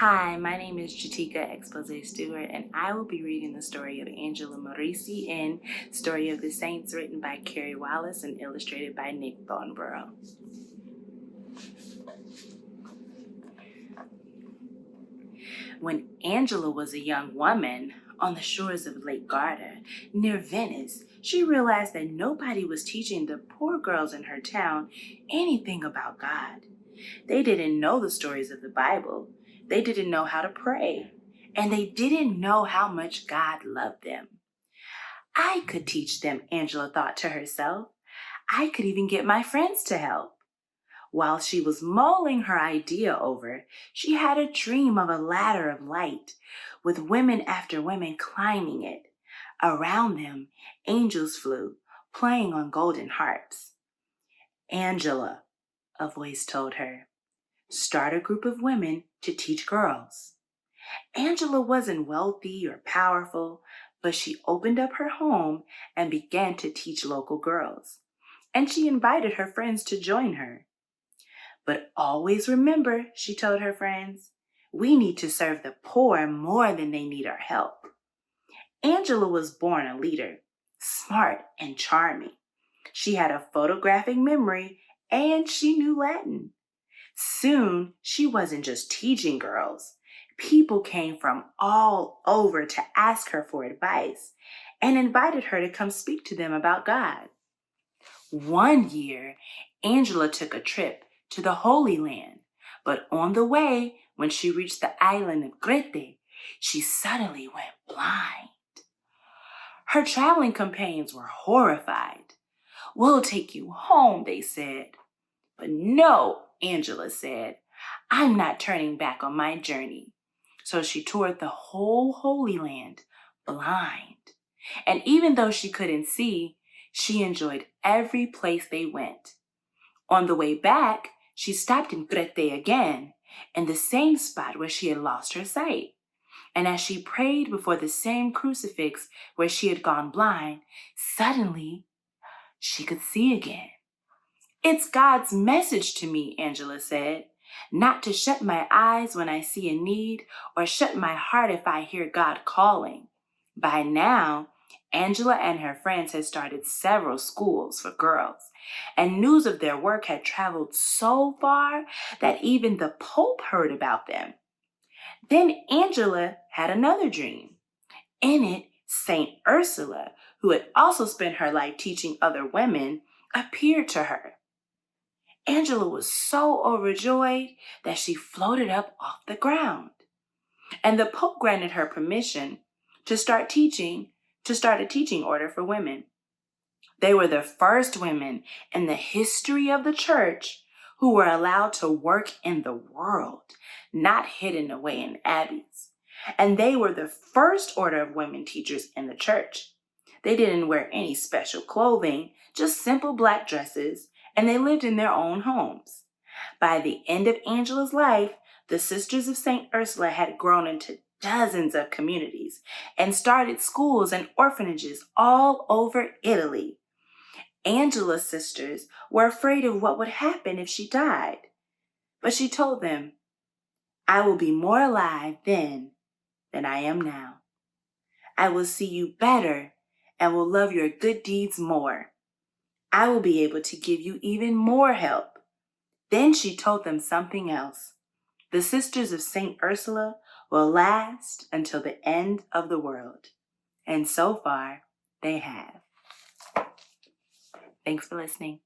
Hi, my name is Jatika Expose Stewart, and I will be reading the story of Angela Merici in Story of the Saints, written by Carrie Wallace and illustrated by Nick Thornborough. When Angela was a young woman on the shores of Lake Garda, near Venice, she realized that nobody was teaching the poor girls in her town anything about God. They didn't know the stories of the Bible. They didn't know how to pray. And they didn't know how much God loved them. I could teach them, Angela thought to herself. I could even get my friends to help. While she was mulling her idea over, she had a dream of a ladder of light, with women after women climbing it. Around them, angels flew, playing on golden harps. Angela, a voice told her, start a group of women to teach girls. Angela wasn't wealthy or powerful, but she opened up her home and began to teach local girls. And she invited her friends to join her. But always remember, she told her friends, we need to serve the poor more than they need our help. Angela was born a leader, smart and charming. She had a photographic memory and she knew Latin. Soon, she wasn't just teaching girls. People came from all over to ask her for advice and invited her to come speak to them about God. One year, Angela took a trip to the Holy Land, but on the way, when she reached the island of Crete, she suddenly went blind. Her traveling companions were horrified. We'll take you home, they said. But no, Angela said, I'm not turning back on my journey. So she toured the whole Holy Land, blind. And even though she couldn't see, she enjoyed every place they went. On the way back, she stopped in Crete again, in the same spot where she had lost her sight. And as she prayed before the same crucifix where she had gone blind, suddenly she could see again. It's God's message to me, Angela said, not to shut my eyes when I see a need or shut my heart if I hear God calling. By now, Angela and her friends had started several schools for girls, and news of their work had traveled so far that even the Pope heard about them. Then Angela had another dream. In it, Saint Ursula, who had also spent her life teaching other women, appeared to her. Angela was so overjoyed that she floated up off the ground. And the Pope granted her permission to start a teaching order for women. They were the first women in the history of the church who were allowed to work in the world, not hidden away in abbeys. And they were the first order of women teachers in the church. They didn't wear any special clothing, just simple black dresses, and they lived in their own homes. By the end of Angela's life, the Sisters of St. Ursula had grown into dozens of communities and started schools and orphanages all over Italy. Angela's sisters were afraid of what would happen if she died. But she told them, I will be more alive then than I am now. I will see you better and will love your good deeds more. I will be able to give you even more help. Then she told them something else. The Sisters of St. Ursula will last until the end of the world. And so far, they have. Thanks for listening.